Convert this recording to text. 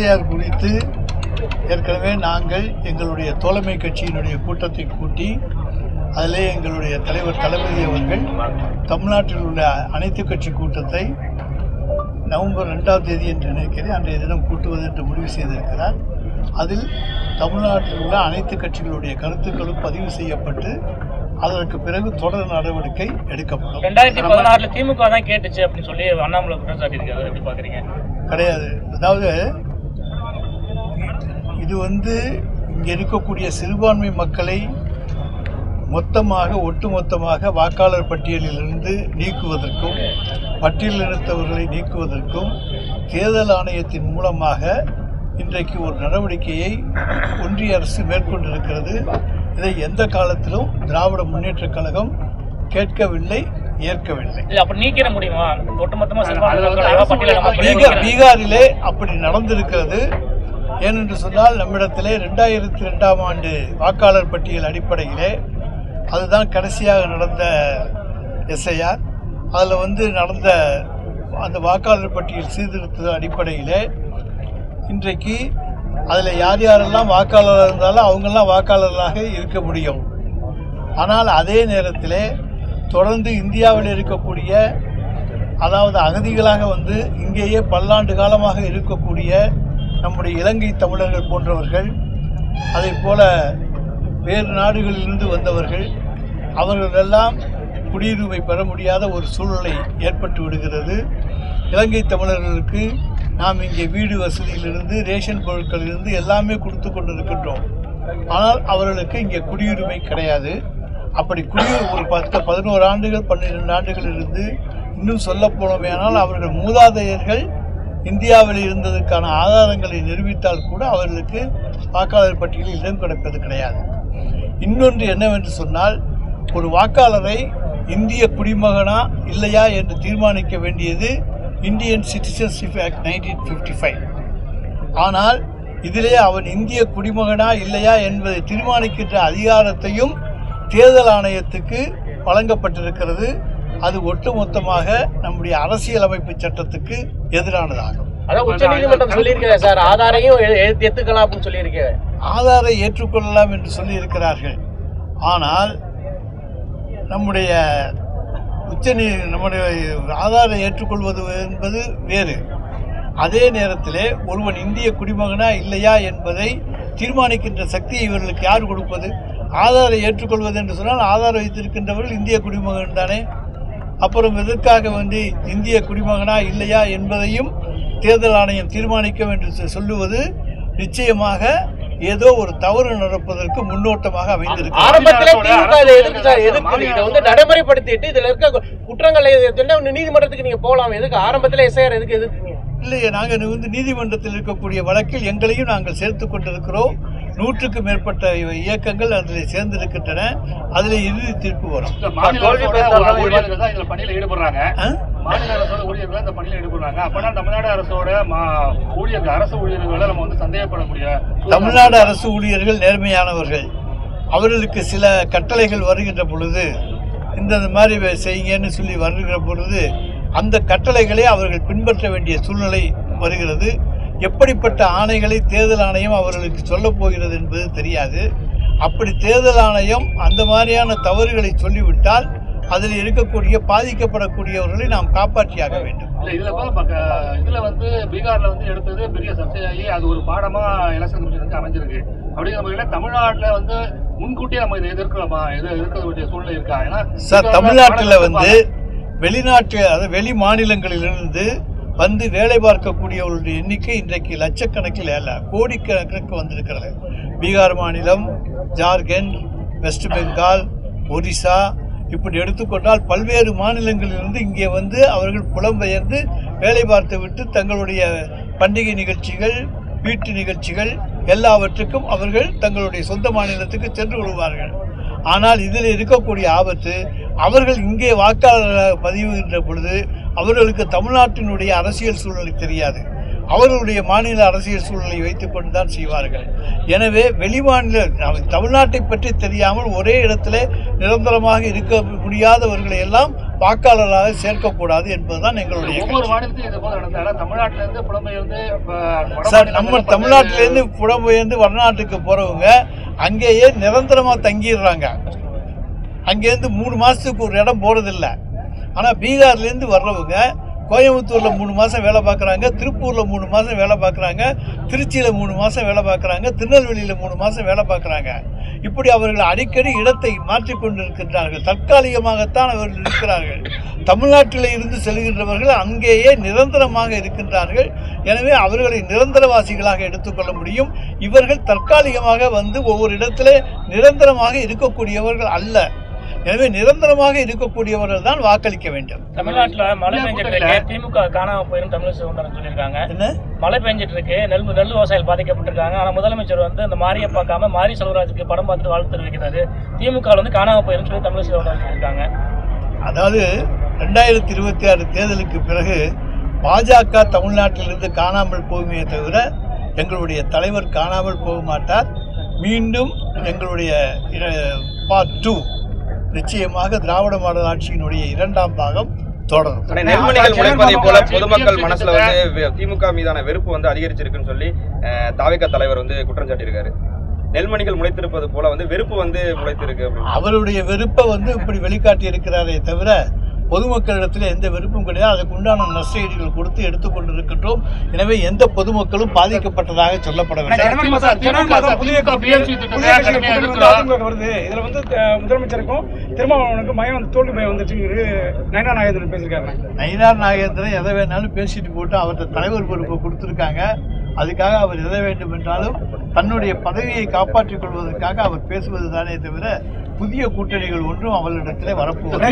SIR குறித்து ஏற்கனவே நாங்கள் எங்களுடைய தோழமை கட்சியினுடைய கூட்டத்தை கூட்டி அதிலே எங்களுடைய தலைவர் தளபதி அவர்கள் தமிழ்நாட்டில் உள்ள அனைத்து கட்சி கூட்டத்தை நவம்பர் 2ஆம் தேதி என்று நினைக்கிறேன் அன்றைய தினம் கூட்டுவது என்று முடிவு செய்திருக்கிறார். அதில் தமிழ்நாட்டில் உள்ள அனைத்து கட்சிகளுடைய கருத்துக்களும் பதிவு செய்யப்பட்டு அதற்கு பிறகு தொடர் நடவடிக்கை எடுக்கப்படும். 2016 திமுக தான் கேட்டுச்சு அப்படின்னு சொல்லி அண்ணாமலை குற்றம் சாட்டியிருக்காரு. எப்படி பார்க்குறீங்க? கிடையாது. அதாவது இது இங்கே இருக்கக்கூடிய சிறுபான்மை மக்களை ஒட்டுமொத்தமாக வாக்காளர் பட்டியலிலிருந்து நீக்குவதற்கும் பட்டியலினத்தவர்களை நீக்குவதற்கும் தேர்தல் ஆணையத்தின் மூலமாக இன்றைக்கு ஒரு நடவடிக்கையை ஒன்றிய அரசு மேற்கொண்டிருக்கிறது. இதை எந்த காலத்திலும் திராவிட முன்னேற்றக் கழகம் கேட்கவில்லை, ஏற்கவில்லை. பீகாரிலே அப்படி நடந்திருக்கிறது. ஏனென்று சொன்னால் நம்மிடத்திலே 2002ஆம் ஆண்டு வாக்காளர் பட்டியல் அடிப்படையிலே அதுதான் கடைசியாக நடந்த எஸ்ஐஆர். அதில் நடந்த அந்த வாக்காளர் பட்டியல் சீர்திருத்த அடிப்படையிலே இன்றைக்கு அதில் யாரெல்லாம் வாக்காளராக இருந்தாலும் அவங்கெல்லாம் வாக்காளர்களாக இருக்க முடியும். ஆனால் அதே நேரத்தில் தொடர்ந்து இந்தியாவில் இருக்கக்கூடிய அதாவது அகதிகளாக இங்கேயே பல்லாண்டு காலமாக இருக்கக்கூடிய நம்முடைய இலங்கை தமிழர்கள் போன்றவர்கள், அதே போல் வேறு நாடுகளிலிருந்து வந்தவர்கள், அவர்களெல்லாம் குடியுரிமை பெற முடியாத ஒரு சூழ்நிலை ஏற்பட்டு விடுகிறது. இலங்கை தமிழர்களுக்கு நாம் இங்கே வீடு வசதியிலிருந்து ரேஷன் பொருட்களிலிருந்து எல்லாமே கொடுத்து கொண்டிருக்கின்றோம். ஆனால் அவர்களுக்கு இங்கே குடியுரிமை கிடையாது. அப்படி ஒரு 11 ஆண்டுகள் 12 ஆண்டுகள் இருந்து இன்னும் சொல்ல போனோமேனால் அவர்கள் மூதாதையர்கள் இந்தியாவில் இருந்ததற்கான ஆதாரங்களை நிரூபித்தால் கூட அவர்களுக்கு வாக்காளர் பட்டியலில் இடம் கிடைப்பது கிடையாது. இன்னொன்று என்னவென்று சொன்னால், ஒரு வாக்காளரை இந்திய குடிமகனா இல்லையா என்று தீர்மானிக்க வேண்டியது இந்தியன் சிட்டிசன்ஷிப் ஆக்ட் 1955. ஆனால் இதிலே அவன் இந்திய குடிமகனா இல்லையா என்பதை தீர்மானிக்கின்ற அதிகாரத்தையும் தேர்தல் ஆணையத்துக்கு வழங்கப்பட்டிருக்கிறது. அது ஒட்டுமொத்தமாக நம்முடைய அரசியலமைப்பு சட்டத்துக்கு எதிரானதாகும். ஆதாரை ஏற்றுக்கொள்ளலாம் என்று சொல்லியிருக்கிறார்கள். ஆனால் நம்முடைய ஆதாரை ஏற்றுக்கொள்வது என்பது வேறு. அதே நேரத்தில் ஒருவன் இந்திய குடிமகனா இல்லையா என்பதை தீர்மானிக்கின்ற சக்தியை இவர்களுக்கு யார் கொடுப்பது? ஆதாரை ஏற்றுக்கொள்வது என்று சொன்னால் ஆதார் வைத்திருக்கின்றவர்கள் இந்திய குடிமகன் தானே. அப்புறம் எதற்காக இந்திய குடிமகனா இல்லையா என்பதையும் தேர்தல் ஆணையம் தீர்மானிக்கும் என்று சொல்லுவது நிச்சயமாக ஏதோ ஒரு தவறு நடப்பதற்கு முன்னோட்டமாக அமைந்திருக்கு. நடைமுறைப்படுத்திட்டு இதுல இருக்க குற்றங்களை நீதிமன்றத்துக்கு நீங்க போகலாம். எதுக்கு ஆரம்பத்தில் எஸ்ஐஆர் எதுக்கு எதிர்க்கிறீங்க? இல்லையே, நாங்கள் நீதிமன்றத்தில் இருக்கக்கூடிய வழக்கில் எங்களையும் நாங்கள் சேர்த்துக் கொண்டிருக்கிறோம். 100க்கும் மேற்பட்ட இயக்கங்கள் அதில் சேர்ந்திருக்கின்றன. அதில் இறுதி தீர்ப்பு வரும். மாநில அரசோட ஊழியர்கள் இந்த பணியில் ஈடுபடுறாங்க. அப்பனா தமிழ்நாடு அரசோட ஊழியர்கள், அரசு ஊழியர்களை நம்ம சந்தேகப்படக்கூடிய. தமிழ்நாடு அரசு ஊழியர்கள் நேர்மையானவர்கள். அவர்களுக்கு சில கட்டளைகள் வருகின்ற பொழுது இந்த மாதிரி செய்யுங்கன்னு சொல்லி வருகிற பொழுது அந்த கட்டளைகளை அவர்கள் பின்பற்ற வேண்டிய சூழ்நிலை வருகிறது. எப்படிப்பட்ட ஆணைகளை தேர்தல் ஆணையம் அவர்களுக்கு சொல்லப் போகிறது என்பது தெரியாது. அப்படி தேர்தல் ஆணையம் அந்த மாதிரியான தவறுகளை சொல்லிவிட்டால் அதில் இருக்கக்கூடிய பாதிக்கப்படக்கூடியவர்களை நாம் காப்பாற்றியாக வேண்டும். இதுல பீகார்ல எடுத்தது பெரிய சர்ச்சையாகி அது ஒரு பாடமா எலெக்ஷன் கமிஷனுக்கு அமைஞ்சிருக்கு. அப்படிங்கிற முறையில் தமிழ்நாட்டில் முன்கூட்டியே நம்ம இதை எதிர்க்கலாமா? எதிர்க்க வேண்டிய சூழ்நிலை இருக்கா? ஏன்னா சார், தமிழ்நாட்டில் வெளிநாட்டு அதாவது வெளி மாநிலங்களிலிருந்து வேலை பார்க்கக்கூடியவர்களுடைய எண்ணிக்கை இன்றைக்கு லட்சக்கணக்கில் அல்ல, கோடிக்கணக்கிற்கு வந்திருக்கிறது. பீகார் மாநிலம், ஜார்க்கண்ட், வெஸ்ட் பெங்கால், ஒரிசா இப்படி எடுத்துக்கொண்டால் பல்வேறு மாநிலங்களிலிருந்து இங்கே அவர்கள் புலம்பெயர்ந்து வேலை பார்த்து விட்டு தங்களுடைய பண்டிகை நிகழ்ச்சிகள், வீட்டு நிகழ்ச்சிகள் எல்லாவற்றுக்கும் அவர்கள் தங்களுடைய சொந்த மாநிலத்துக்கு சென்று விடுவார்கள். ஆனால் இதில் இருக்கக்கூடிய ஆபத்து, அவர்கள் இங்கே வாக்காளராக பதிவுகின்ற பொழுது அவர்களுக்கு தமிழ்நாட்டினுடைய அரசியல் சூழ்நிலை தெரியாது. அவர்களுடைய மாநில அரசியல் சூழ்நிலை வைத்துக் கொண்டுதான் செய்வார்கள். எனவே வெளிமாநில தமிழ்நாட்டை பற்றி தெரியாமல் ஒரே இடத்துல நிரந்தரமாக இருக்க முடியாதவர்களை எல்லாம் வாக்காளராக சேர்க்கக்கூடாது என்பதுதான் எங்களுடைய ஒவ்வொரு மாநிலத்தையும் இது போல நடந்தாலும் தமிழ்நாட்டில இருந்து புலம்பெயர்ந்து சார், நம்ம தமிழ்நாட்டிலேருந்து புலம்பெயர்ந்து வடநாட்டுக்கு போறவங்க அங்கேயே நிரந்தரமா தங்கிடுறாங்க. அங்கேருந்து 3 மாசத்துக்கு ஒரு இடம் போறதில்ல. ஆனா பீகார்லேருந்து வர்றவங்க கோயம்புத்தூர்ல 3 மாசம் வேலை பார்க்குறாங்க, திருப்பூர்ல 3 மாசம் வேலை பார்க்குறாங்க, திருச்சியில 3 மாசம் வேலை பார்க்குறாங்க, திருநெல்வேலியில 3 மாசம் வேலை பார்க்குறாங்க. இப்படி அவர்கள் அடிக்கடி இடத்தை மாற்றிக்கொண்டிருக்கின்றார்கள். தற்காலிகமாகத்தான் அவர்கள் இருக்கிறார்கள். தமிழ்நாட்டில் இருந்து செல்கின்றவர்கள் அங்கேயே நிரந்தரமாக இருக்கின்றார்கள். எனவே அவர்களை நிரந்தரவாசிகளாக எடுத்துக்கொள்ள முடியும். இவர்கள் தற்காலிகமாக வந்து ஒவ்வொரு இடத்திலே நிரந்தரமாக இருக்கக்கூடியவர்கள் அல்ல. எனவே நிரந்தரமாக இருக்கக்கூடியவர்கள் தான் வாக்களிக்க வேண்டும். தமிழ்நாட்டுல மழை பெஞ்சிட்டு இருக்கு, திமுக காணாம போயிரும் தமிழிசை சொல்லியிருக்காங்க. என்ன மழை பெஞ்சிட்டு இருக்கு, நெல் விவசாயிகள் பாதிக்கப்பட்டிருக்காங்க. ஆனா முதலமைச்சர் வந்து அந்த மாரியை பார்க்காம மாரி செல்வராஜுக்கு படம் பார்த்துட்டு வாழ்த்து தெரிவிக்கிறாரு. திமுக வந்து காணாம போயிரும் சொல்லி தமிழிசை சொல்லியிருக்காங்க. அதாவது 2026 தேர்தலுக்கு பிறகு பாஜக தமிழ்நாட்டிலிருந்து காணாமல் போகுமே தவிர எங்களுடைய தலைவர் காணாமல் போக மாட்டார். மீண்டும் எங்களுடைய பார்ட் 2 நிச்சயமாக திராவிட மாடல் ஆட்சியினுடைய 2ஆம் பாகம் தொடரும். நெல்மணிகள் முளைப்பதை போல பொதுமக்கள் மனசுல வந்து திமுக மீதான வெறுப்பு வந்து அதிகரிச்சிருக்குன்னு சொல்லி தாவேகா தலைவர் வந்து குற்றம் சாட்டியிருக்காரு. நெல்மணிகள் முளைத்திருப்பது போல வந்து வெறுப்பு வந்து முளைத்திருக்கு. அவருடைய வெறுப்பை வந்து இப்படி வெளிக்காட்டி இருக்கிறாரே தவிர பொதுமக்களிடத்தில் எந்த வெறுப்பும் கிடையாது. அதுக்கு உண்டான நஷ்டஈடுகள் கொடுத்து எடுத்துக்கொண்டு இருக்கின்றோம். எனவே எந்த பொதுமக்களும் பாதிக்கப்பட்டதாக சொல்லப்படவில்லை. இதுல வந்து முதலமைச்சருக்கும் திருமாவளவனுக்கும் பயம், தோல்வி பயம் வந்துச்சு. நயினார் நாகேந்திரன் பேசியிருக்காங்க. நயினார் நாகேந்திரன் எதை வேணாலும் பேசிட்டு போட்டு அவர்கிட்ட தலைவர் பொறுப்பை கொடுத்துருக்காங்க. அதுக்காக அவர் எதை வேண்டும் என்றாலும் தன்னுடைய பதவியை காப்பாற்றிக் கொள்வதற்காக அவர் பேசுவது தானே தவிர புதிய கூட்டணிகள் ஒன்றும் அவர்களிடத்திலே வரப்போவதில்லை.